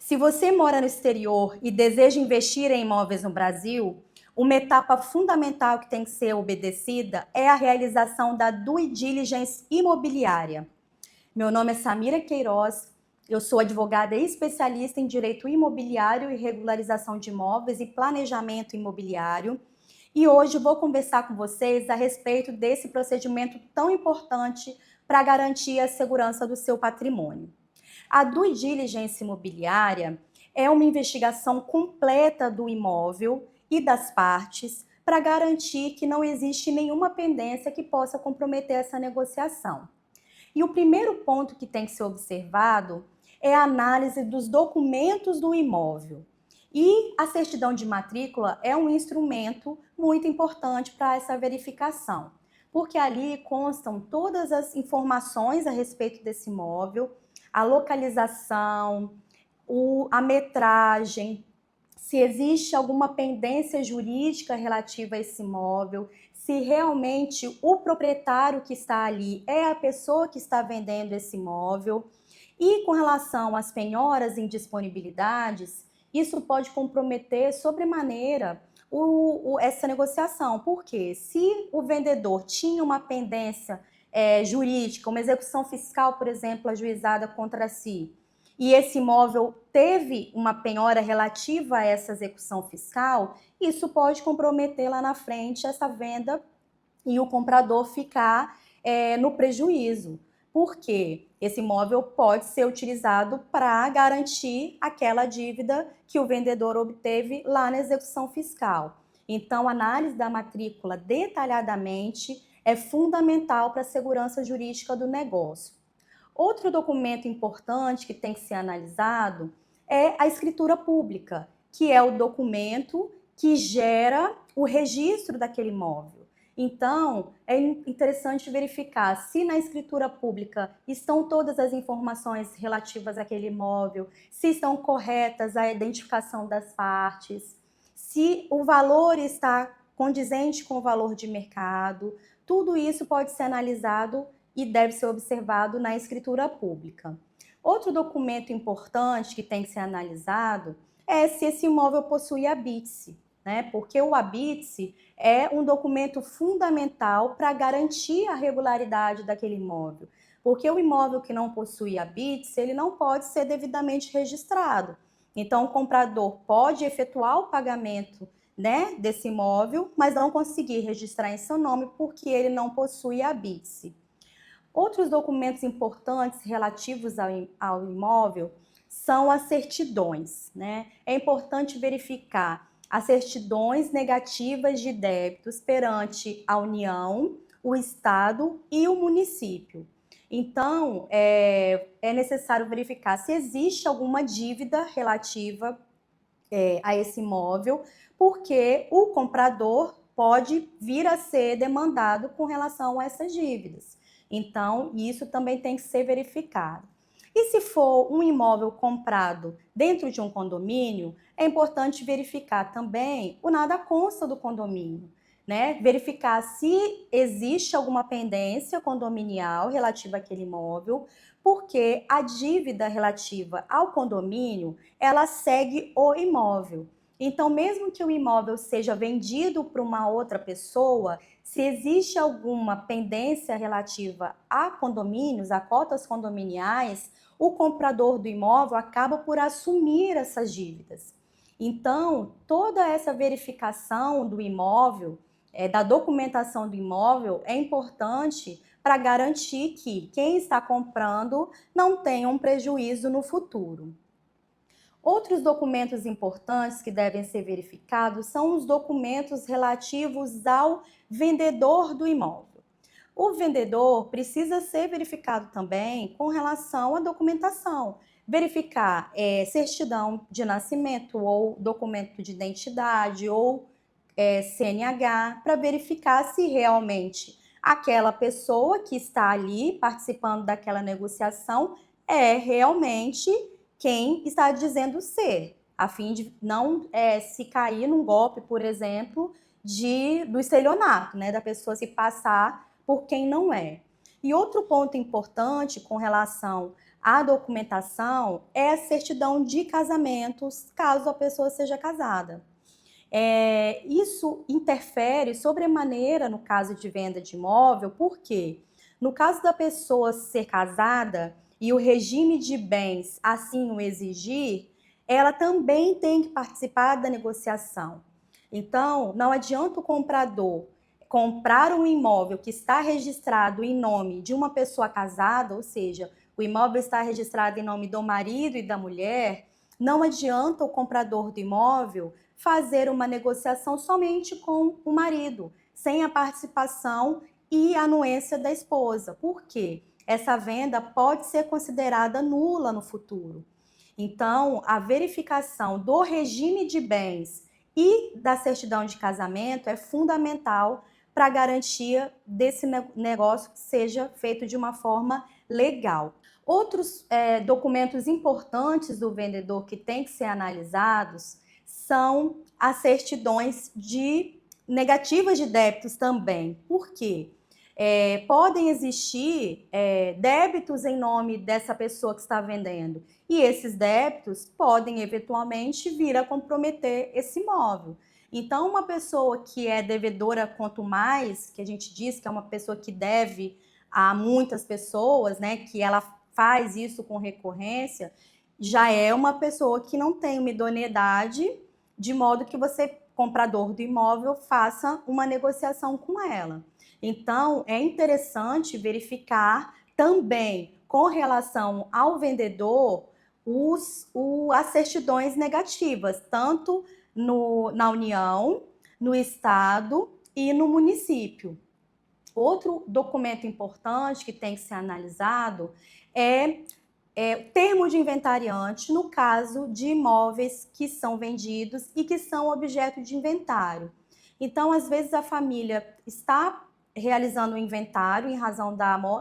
Se você mora no exterior e deseja investir em imóveis no Brasil, uma etapa fundamental que tem que ser obedecida é a realização da due diligence imobiliária. Meu nome é Samira Queiroz, eu sou advogada e especialista em direito imobiliário e regularização de imóveis e planejamento imobiliário. E hoje vou conversar com vocês a respeito desse procedimento tão importante para garantir a segurança do seu patrimônio. A due diligence imobiliária é uma investigação completa do imóvel e das partes para garantir que não existe nenhuma pendência que possa comprometer essa negociação. E o primeiro ponto que tem que ser observado é a análise dos documentos do imóvel. E a certidão de matrícula é um instrumento muito importante para essa verificação, porque ali constam todas as informações a respeito desse imóvel, a localização, a metragem, se existe alguma pendência jurídica relativa a esse imóvel, se realmente o proprietário que está ali é a pessoa que está vendendo esse imóvel. E com relação às penhoras e indisponibilidades, isso pode comprometer sobremaneira essa negociação. Porque se o vendedor tinha uma pendência jurídica, uma execução fiscal, por exemplo, ajuizada contra si, e esse imóvel teve uma penhora relativa a essa execução fiscal, isso pode comprometer lá na frente essa venda e o comprador ficar no prejuízo. Porque esse imóvel pode ser utilizado para garantir aquela dívida que o vendedor obteve lá na execução fiscal. Então, a análise da matrícula detalhadamente é fundamental para a segurança jurídica do negócio. Outro documento importante que tem que ser analisado é a escritura pública, que é o documento que gera o registro daquele imóvel. Então, é interessante verificar se na escritura pública estão todas as informações relativas àquele imóvel, se estão corretas a identificação das partes, se o valor está condizente com o valor de mercado. Tudo isso pode ser analisado e deve ser observado na escritura pública. Outro documento importante que tem que ser analisado é se esse imóvel possui habite-se, né? Porque o habite-se é um documento fundamental para garantir a regularidade daquele imóvel. Porque o imóvel que não possui habite-se, ele não pode ser devidamente registrado. Então, o comprador pode efetuar o pagamento, né, desse imóvel, mas não conseguir registrar em seu nome porque ele não possui habite-se. Outros documentos importantes relativos ao imóvel são as certidões, né? É importante verificar as certidões negativas de débitos perante a União, o Estado e o município. Então, é necessário verificar se existe alguma dívida relativa a esse imóvel, porque o comprador pode vir a ser demandado com relação a essas dívidas. Então, isso também tem que ser verificado. E se for um imóvel comprado dentro de um condomínio, é importante verificar também o nada consta do condomínio, né? Verificar se existe alguma pendência condominial relativa àquele imóvel, porque a dívida relativa ao condomínio, ela segue o imóvel. Então, mesmo que o imóvel seja vendido para uma outra pessoa, se existe alguma pendência relativa a condomínios, a cotas condominiais, o comprador do imóvel acaba por assumir essas dívidas. Então, toda essa verificação do imóvel, da documentação do imóvel, é importante para garantir que quem está comprando não tenha um prejuízo no futuro. Outros documentos importantes que devem ser verificados são os documentos relativos ao vendedor do imóvel. O vendedor precisa ser verificado também com relação à documentação. Verificar certidão de nascimento ou documento de identidade ou CNH, para verificar se realmente aquela pessoa que está ali participando daquela negociação é realmente quem está dizendo ser, a fim de não se cair num golpe, por exemplo, do estelionato, né, da pessoa se passar por quem não é. E outro ponto importante com relação a documentação é a certidão de casamentos, caso a pessoa seja casada. Isso interfere sobremaneira no caso de venda de imóvel, porque no caso da pessoa ser casada e o regime de bens assim o exigir, ela também tem que participar da negociação. Então, não adianta o comprador comprar um imóvel que está registrado em nome de uma pessoa casada, ou seja, o imóvel está registrado em nome do marido e da mulher, não adianta o comprador do imóvel fazer uma negociação somente com o marido, sem a participação e anuência da esposa. Por quê? Essa venda pode ser considerada nula no futuro. Então, a verificação do regime de bens e da certidão de casamento é fundamental para a garantia desse negócio que seja feito de uma forma legal. Outros documentos importantes do vendedor que tem que ser analisados são as certidões de negativas de débitos também. Por quê? Podem existir débitos em nome dessa pessoa que está vendendo. E esses débitos podem eventualmente vir a comprometer esse imóvel. Então, uma pessoa que é devedora quanto mais, que a gente diz que é uma pessoa que deve a muitas pessoas, né, que ela faz isso com recorrência, já é uma pessoa que não tem uma idoneidade, de modo que você, comprador do imóvel, faça uma negociação com ela. Então, é interessante verificar também, com relação ao vendedor, as certidões negativas, tanto na União, no Estado e no município. Outro documento importante que tem que ser analisado é termo de inventariante no caso de imóveis que são vendidos e que são objeto de inventário. Então, às vezes, a família está realizando o inventário em razão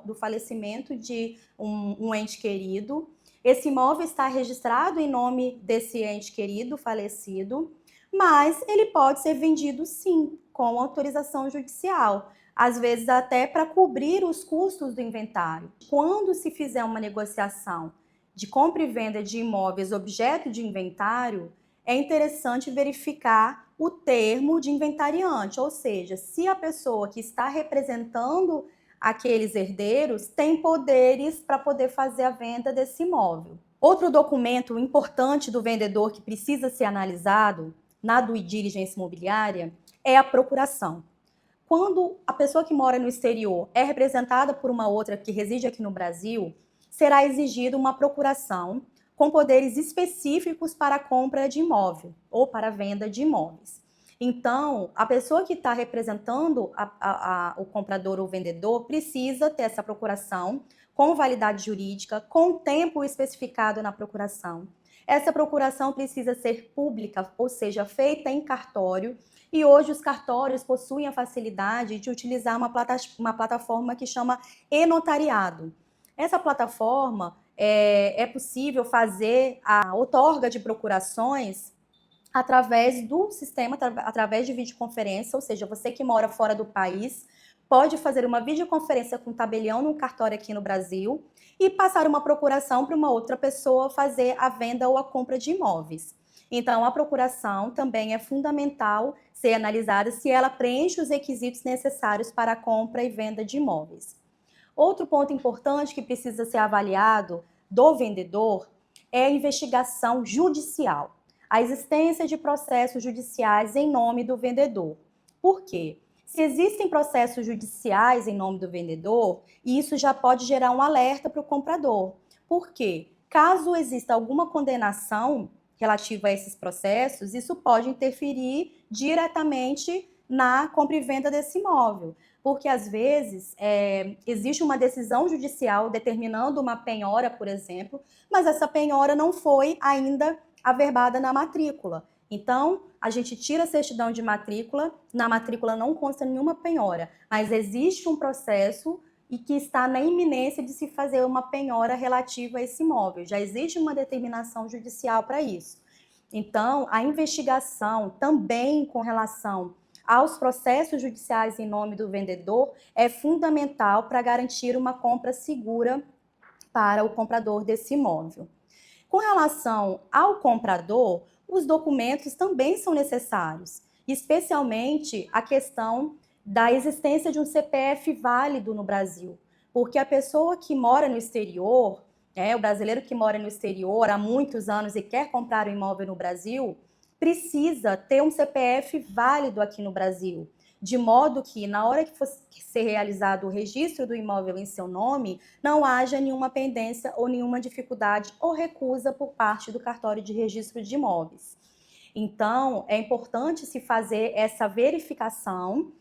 do falecimento de um ente querido. Esse imóvel está registrado em nome desse ente querido falecido, mas ele pode ser vendido sim, com autorização judicial, às vezes até para cobrir os custos do inventário. Quando se fizer uma negociação de compra e venda de imóveis objeto de inventário, é interessante verificar o termo de inventariante, ou seja, se a pessoa que está representando aqueles herdeiros tem poderes para poder fazer a venda desse imóvel. Outro documento importante do vendedor que precisa ser analisado na due diligence imobiliária é a procuração. Quando a pessoa que mora no exterior é representada por uma outra que reside aqui no Brasil, será exigida uma procuração com poderes específicos para a compra de imóvel ou para a venda de imóveis. Então, a pessoa que está representando o comprador ou vendedor precisa ter essa procuração com validade jurídica, com tempo especificado na procuração. Essa procuração precisa ser pública, ou seja, feita em cartório, e hoje os cartórios possuem a facilidade de utilizar uma plataforma que chama e-notariado. Essa plataforma é possível fazer a outorga de procurações através do sistema, através de videoconferência, ou seja, você que mora fora do país pode fazer uma videoconferência com o tabelião no cartório aqui no Brasil e passar uma procuração para uma outra pessoa fazer a venda ou a compra de imóveis. Então, a procuração também é fundamental ser analisada se ela preenche os requisitos necessários para a compra e venda de imóveis. Outro ponto importante que precisa ser avaliado do vendedor é a investigação judicial, a existência de processos judiciais em nome do vendedor. Por quê? Se existem processos judiciais em nome do vendedor, isso já pode gerar um alerta para o comprador. Por quê? Caso exista alguma condenação relativa a esses processos, isso pode interferir diretamente na compra e venda desse imóvel. Porque, às vezes, existe uma decisão judicial determinando uma penhora, por exemplo, mas essa penhora não foi ainda averbada na matrícula. Então, a gente tira a certidão de matrícula, na matrícula não consta nenhuma penhora, mas existe um processo e que está na iminência de se fazer uma penhora relativa a esse imóvel. Já existe uma determinação judicial para isso. Então, a investigação também com relação aos processos judiciais em nome do vendedor é fundamental para garantir uma compra segura para o comprador desse imóvel. Com relação ao comprador, os documentos também são necessários, especialmente a questão da existência de um CPF válido no Brasil, porque a pessoa que mora no exterior, o brasileiro que mora no exterior há muitos anos e quer comprar um imóvel no Brasil, precisa ter um CPF válido aqui no Brasil, de modo que, na hora que for ser realizado o registro do imóvel em seu nome, não haja nenhuma pendência ou nenhuma dificuldade ou recusa por parte do cartório de registro de imóveis. Então, é importante se fazer essa verificação,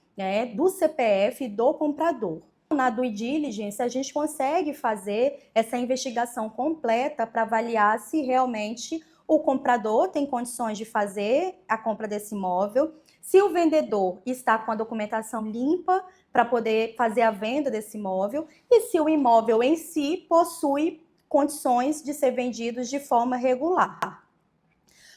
do CPF do comprador. Na due diligence, a gente consegue fazer essa investigação completa para avaliar se realmente o comprador tem condições de fazer a compra desse imóvel, se o vendedor está com a documentação limpa para poder fazer a venda desse imóvel e se o imóvel em si possui condições de ser vendido de forma regular.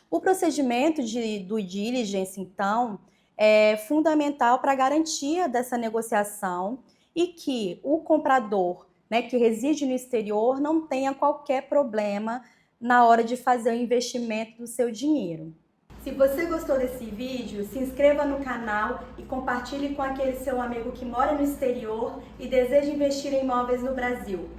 O procedimento de due diligence, então, é fundamental para a garantia dessa negociação e que o comprador, que reside no exterior, não tenha qualquer problema na hora de fazer o investimento do seu dinheiro. Se você gostou desse vídeo, se inscreva no canal e compartilhe com aquele seu amigo que mora no exterior e deseja investir em imóveis no Brasil.